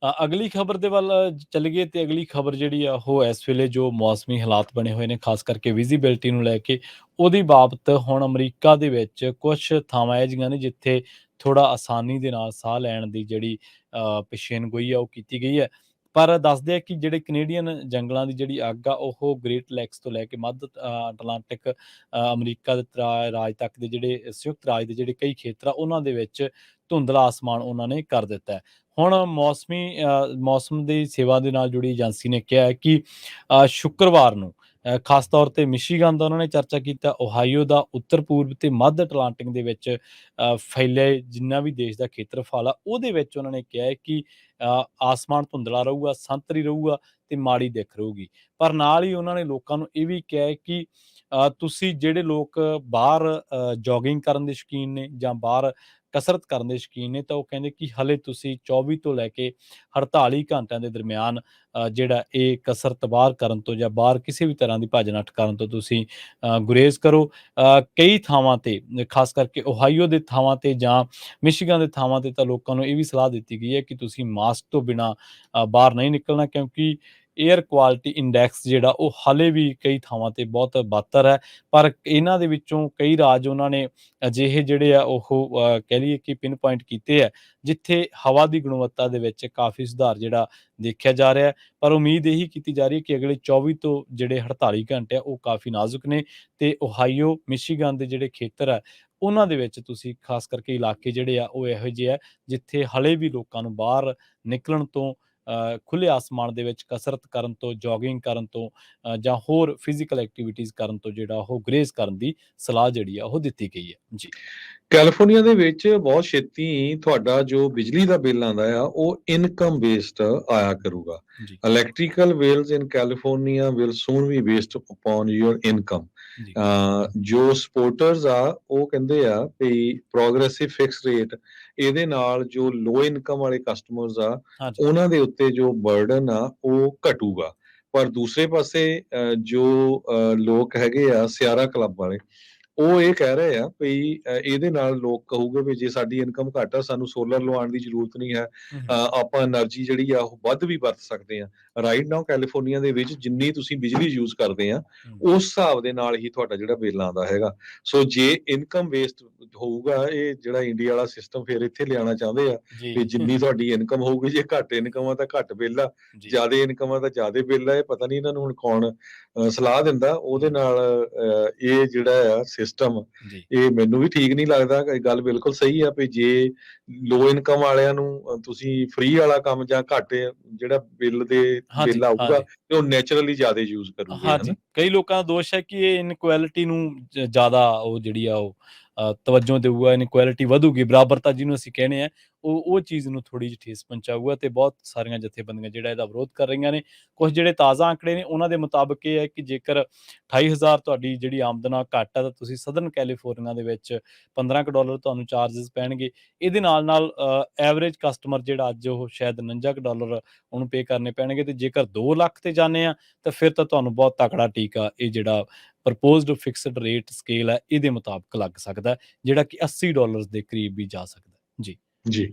ਅਗਲੀ ਖਬਰ ਦੇ ਵੱਲ ਚੱਲੀਏ ਤੇ ਅਗਲੀ ਖਬਰ ਜਿਹੜੀ ਆ ਉਹ ਇਸ ਵੇਲੇ ਜੋ ਮੌਸਮੀ ਹਾਲਾਤ ਬਣੇ ਹੋਏ ਨੇ ਖਾਸ ਕਰਕੇ ਵਿਜ਼ੀਬਿਲਟੀ ਨੂੰ ਲੈ ਕੇ ਉਹਦੀ ਬਾਬਤ ਹੁਣ ਅਮਰੀਕਾ ਦੇ ਵਿੱਚ ਕੁਛ ਥਾਵਾਂ ਇਹੋ ਜਿਹੀਆਂ ਨੇ ਜਿੱਥੇ ਥੋੜਾ ਆਸਾਨੀ ਦੇ ਨਾਲ ਸਾਹ ਲੈਣ ਦੀ ਜਿਹੜੀ ਪੇਸ਼ੇਨਗੋਈ ਆ ਉਹ ਕੀਤੀ ਗਈ ਹੈ। ਪਰ ਦੱਸਦੇ ਆ ਕਿ ਜਿਹੜੇ ਕੈਨੇਡੀਅਨ ਜੰਗਲਾਂ ਦੀ ਜਿਹੜੀ ਅੱਗ ਆ ਉਹ ਗ੍ਰੇਟ ਲੈਕਸ ਤੋਂ ਲੈ ਕੇ ਮੱਧ ਅਟਲਾਂਟਿਕ ਅਮਰੀਕਾ ਦੇ ਰਾਜ ਤੱਕ ਦੇ ਜਿਹੜੇ ਸੰਯੁਕਤ ਰਾਜ ਦੇ ਜਿਹੜੇ ਕਈ ਖੇਤਰ ਆ ਉਹਨਾਂ ਦੇ ਵਿੱਚ ਧੁੰਦਲਾ ਆਸਮਾਨ ਉਹਨਾਂ ਨੇ ਕਰ ਦਿੱਤਾ ਹੈ। ਹੁਣ ਮੌਸਮ ਦੀ ਸੇਵਾ ਦੇ ਨਾਲ ਜੁੜੀ ਏਜੰਸੀ ਨੇ ਕਿਹਾ ਹੈ ਕਿ ਸ਼ੁੱਕਰਵਾਰ ਨੂੰ ਖਾਸ ਤੌਰ ਤੇ ਮਿਸ਼ੀਗਨ ਦਾ ਉਹਨਾਂ ਨੇ ਚਰਚਾ ਕੀਤਾ, ਓਹਾਈਓ ਦਾ, ਉੱਤਰ ਪੂਰਬ ਤੇ ਮੱਧ ਅਟਲਾਂਟਿਕ ਦੇ ਵਿੱਚ ਫੈਲੇ ਜਿੰਨਾ ਵੀ ਦੇਸ਼ ਦਾ ਖੇਤਰਫਲ ਆ ਉਹਦੇ ਵਿੱਚ ਉਹਨਾਂ ਨੇ ਕਿਹਾ ਹੈ ਕਿ ਆਸਮਾਨ ਧੁੰਦਲਾ ਰਹੂਗਾ, ਸੰਤਰੀ ਰਹੂਗਾ ਤੇ ਮਾੜੀ ਦਿੱਖ ਰਹੂਗੀ। ਪਰ ਨਾਲ ਹੀ ਉਹਨਾਂ ਨੇ ਲੋਕਾਂ ਨੂੰ ਇਹ ਵੀ ਕਿਹਾ ਹੈ ਕਿ ਤੁਸੀਂ ਜਿਹੜੇ ਲੋਕ ਬਾਹਰ ਜੋਗਿੰਗ ਕਰਨ ਦੇ ਸ਼ੌਕੀਨ ਨੇ ਜਾਂ ਬਾਹਰ ਕਸਰਤ ਕਰਨ ਦੇ ਸ਼ੌਕੀਨ ਨੇ ਤਾਂ ਉਹ ਕਹਿੰਦੇ ਕਿ ਹਲੇ ਤੁਸੀਂ 24 ਤੋਂ ਲੈ ਕੇ 48 ਘੰਟਿਆਂ ਦੇ ਦਰਮਿਆਨ ਜਿਹੜਾ ਇਹ ਕਸਰਤ ਬਾਹਰ ਕਰਨ ਤੋਂ ਜਾਂ ਬਾਹਰ ਕਿਸੇ ਵੀ ਤਰ੍ਹਾਂ ਦੀ ਭੱਜ ਨੱਠ ਕਰਨ ਤੋਂ ਤੁਸੀਂ ਗੁਰੇਜ਼ ਕਰੋ। ਕਈ ਥਾਵਾਂ ਤੇ ਖਾਸ ਕਰਕੇ ਓਹਾਈਓ ਦੇ ਥਾਵਾਂ ਤੇ ਜਾਂ ਮਿਸ਼ੀਗਨ ਦੇ ਥਾਵਾਂ ਤੇ ਤਾਂ ਲੋਕਾਂ ਨੂੰ ਇਹ ਵੀ ਸਲਾਹ ਦਿੱਤੀ ਗਈ ਹੈ ਕਿ ਤੁਸੀਂ ਮਾਸਕ ਤੋਂ ਬਿਨਾਂ ਬਾਹਰ ਨਹੀਂ ਨਿਕਲਣਾ ਕਿਉਂਕਿ ਏਅਰ ਕੁਆਲਿਟੀ ਇੰਡੈਕਸ ਜਿਹੜਾ ਉਹ ਹਾਲੇ ਵੀ ਕਈ ਥਾਵਾਂ ਤੇ ਬਹੁਤ ਬਦਤਰ ਹੈ। ਪਰ ਇਹਨਾਂ ਦੇ ਵਿੱਚੋਂ ਕਈ ਰਾਜ ਉਹਨਾਂ ਨੇ ਅਜਿਹੇ ਜਿਹੜੇ ਆ ਉਹ ਕਹਿ ਲਈਏ ਕਿ ਪਿਨ ਪੁਆਇੰਟ ਕੀਤੇ ਹੈ ਜਿੱਥੇ ਹਵਾ ਦੀ ਗੁਣਵੱਤਾ ਦੇ ਵਿੱਚ ਕਾਫੀ ਸੁਧਾਰ ਜਿਹੜਾ ਦੇਖਿਆ ਜਾ ਰਿਹਾ ਹੈ। ਪਰ ਉਮੀਦ ਇਹੀ ਕੀਤੀ ਜਾ ਰਹੀ ਹੈ ਕਿ ਅਗਲੇ 24 ਤੋਂ ਜਿਹੜੇ 48 ਘੰਟੇ ਆ ਉਹ ਕਾਫੀ ਨਾਜ਼ੁਕ ਨੇ ਤੇ ਓਹਾਈਓ ਮਿਸ਼ੀਗਨ ਦੇ ਜਿਹੜੇ ਖੇਤਰ ਆ ਉਹਨਾਂ ਦੇ ਵਿੱਚ ਤੁਸੀਂ ਖਾਸ ਕਰਕੇ ਇਲਾਕੇ ਜਿਹੜੇ ਆ ਉਹ ਇਹੋ ਜਿਹੇ ਆ ਜਿੱਥੇ ਹਲੇ ਵੀ ਲੋਕਾਂ ਨੂੰ ਬਾਹਰ ਨਿਕਲਣ ਤੋਂ ਖੁੱਲੇ ਆਸਮਾਨ ਦੇ ਵਿੱਚ ਕਸਰਤ ਕਰਨ ਤੋਂ, ਜੋਗਿੰਗ ਕਰਨ ਤੋਂ ਜਾਂ ਹੋਰ ਫਿਜ਼ੀਕਲ ਐਕਟੀਵਿਟੀਜ਼ ਕਰਨ ਤੋਂ ਜਿਹੜਾ ਉਹ ਗਰੇਜ਼ ਕਰਨ ਦੀ ਸਲਾਹ ਜਿਹੜੀ ਆ ਉਹ ਦਿੱਤੀ ਗਈ ਹੈ ਜੀ। ਕੈਲੀਫੋਰਨੀਆ ਦੇ ਵਿੱਚ ਬਹੁਤ ਛੇਤੀ ਤੁਹਾਡਾ ਜੋ ਬਿਜਲੀ ਦਾ ਬਿੱਲ ਆਉਂਦਾ ਆ ਉਹ ਇਨਕਮ ਬੇਸਡ ਆਇਆ ਕਰੂਗਾ। ਜੀ electrical bills in California will soon be based upon your income. ਜੀ ਜੋ ਸਪੋਰਟਰਸ ਆ ਉਹ ਕਹਿੰਦੇ ਆ ਵੀ ਪ੍ਰੋਗਰੈਸਿਵ ਫਿਕਸ ਰੇਟ ਇਹਦੇ ਨਾਲ ਜੋ ਲੋ ਇਨਕਮ ਵਾਲੇ ਕਸਟਮਰਸ ਆ ਹਾਂਜੀ ਉਹਨਾਂ ਦੇ ਉੱਤੇ ਜੋ ਬਰਡਨ ਆ ਉਹ ਘਟੂਗਾ। ਪਰ ਦੂਸਰੇ ਪਾਸੇ ਜੋ ਲੋਕ ਹੈਗੇ ਆ ਸਿਆਰਾ ਕਲੱਬ ਵਾਲੇ ਉਹ ਇਹ ਕਹਿ ਰਹੇ ਆ ਵੀ ਇਹਦੇ ਨਾਲ ਲੋਕ ਕਹੂਗੇ ਵੀ ਜੇ ਸਾਡੀ ਇਨਕਮ ਘੱਟ ਆ ਸਾਨੂੰ ਸੋਲਰ ਲਵਾਉਣ ਦੀ ਜ਼ਰੂਰਤ ਨਹੀਂ ਹੈ। ਆਪਾਂ એનર્ਜੀ ਜਿਹੜੀ ਆ ਉਹ ਵੱਧ ਵੀ ਵਰਤ ਸਕਦੇ ਆ। ਰਾਈਟ ਨਾਓ ਕੈਲੀਫੋਰਨੀਆ ਦੇ ਵਿੱਚ ਜਿੰਨੀ ਤੁਸੀਂ ਬਿਜਲੀ ਯੂਜ਼ ਕਰਦੇ ਆ ਉਸ ਹਿਸਾਬ ਦੇ ਨਾਲ ਹੀ ਤੁਹਾਡਾ ਜਿਹੜਾ ਬਿੱਲ ਆਉਂਦਾ ਹੈਗਾ। ਸੋ ਜੇ ਇਨਕਮ ਬੇਸਡ ਹੋਊਗਾ ਇਹ ਜਿਹੜਾ ਇੰਡੀਆ ਵਾਲਾ ਸਿਸਟਮ ਫਿਰ ਇੱਥੇ ਲਿਆਉਣਾ ਚਾਹੁੰਦੇ ਆ ਵੀ ਜਿੰਨੀ ਤੁਹਾਡੀ ਇਨਕਮ ਹੋਊਗੀ, ਜੇ ਘੱਟ ਇਨਕਮ ਆ ਤਾਂ ਘੱਟ ਬਿੱਲ ਆ, ਜ਼ਿਆਦਾ ਇਨਕਮ ਆ ਤਾਂ ਜ਼ਿਆਦਾ ਬਿੱਲ ਆ। ਇਹ ਪਤਾ ਨਹੀਂ ਇਹਨਾਂ ਨੂੰ ਹੁਣ ਕੌਣ ਸਲਾਹ ਦਿੰਦਾ। ਉਹਦੇ ਨਾਲ ਇਹ ਜਿਹੜਾ ਆ ਸਿਸਟਮ ਇਹ ਮੈਨੂੰ ਵੀ ਠੀਕ ਨਹੀਂ ਲੱਗਦਾ। ਗੱਲ ਬਿਲਕੁਲ ਸਹੀ ਆ ਵੀ ਜੇ ਲੋ ਇਨਕਮ ਵਾਲਿਆਂ ਨੂੰ ਤੁਸੀਂ ਫ੍ਰੀ ਵਾਲਾ ਕੰਮ ਜਾਂ ਘੱਟ ਜਿਹੜਾ ਬਿੱਲ ਆਊਗਾ ਤੇ ਉਹ ਨੈਚੁਰਲੀ ਜ਼ਿਆਦਾ ਯੂਜ਼ ਕਰੂਗੇ ਹਨਾ। ਕਈ ਲੋਕਾਂ ਦਾ ਦੋਸ਼ ਹੈ ਕਿ ਇਹ ਇਨਕੁਐਲਿਟੀ ਨੂੰ ਜ਼ਿਆਦਾ ਉਹ ਜਿਹੜੀ ਆ ਉਹ ਤਵੱਜੋ ਦੇਊਗਾ, ਇਨਕੁਐਲਿਟੀ ਵਧੂਗੀ, ਬਰਾਬਰਤਾ ਜਿਹਨੂੰ ਅਸੀਂ ਕਹਿੰਦੇ ਆ ਉਹ ਚੀਜ਼ ਨੂੰ ਥੋੜੀ ਜਿਹੀ ਠੇਸ ਪਹੁੰਚਾਊਗਾ ਤੇ ਬਹੁਤ ਸਾਰੀਆਂ ਜਥੇਬੰਦੀਆਂ ਜਿਹੜਾ ਇਹਦਾ ਵਿਰੋਧ ਕਰ ਰਹੀਆਂ ਨੇ। ਕੁਝ ਜਿਹੜੇ ਤਾਜ਼ਾ ਆંકੜੇ ਨੇ ਉਹਨਾਂ ਦੇ ਮੁਤਾਬਕ ਇਹ ਹੈ ਕਿ ਜੇਕਰ 28,000 ਤੁਹਾਡੀ ਜਿਹੜੀ ਆਮਦਨ ਆ ਘੱਟ ਆ ਤਾਂ ਤੁਸੀਂ ਸਦਰਨ ਕੈਲੀਫੋਰਨੀਆ ਦੇ ਵਿੱਚ $15 ਤੁਹਾਨੂੰ ਚਾਰਜਸ ਪੈਣਗੇ। ਇਹਦੇ ਨਾਲ ਐਵਰੇਜ ਕਸਟਮਰ ਜਿਹੜਾ ਅੱਜ ਉਹ ਸ਼ਾਇਦ $49 ਉਹਨੂੰ ਪੇ ਕਰਨੇ ਪੈਣਗੇ ਤੇ ਜੇਕਰ 2 ਲੱਖ ਤੇ ਜਾਂਦੇ ਆ ਤਾਂ ਫਿਰ ਤਾਂ ਤੁਹਾਨੂੰ ਬਹੁਤ ਤਕੜਾ ਟੀਕਾ ਇਹ ਜਿਹੜਾ ਪ੍ਰਪੋਜ਼ਡ ਫਿਕਸਡ ਰੇਟ ਸਕੇਲ ਹੈ ਇਹਦੇ ਮੁਤਾਬਕ ਲੱਗ ਸਕਦਾ ਜਿਹੜਾ ਕਿ $80 ਦੇ ਕਰੀਬ ਵੀ ਜਾ ਸਕਦਾ। ਜੀ ਜੀ।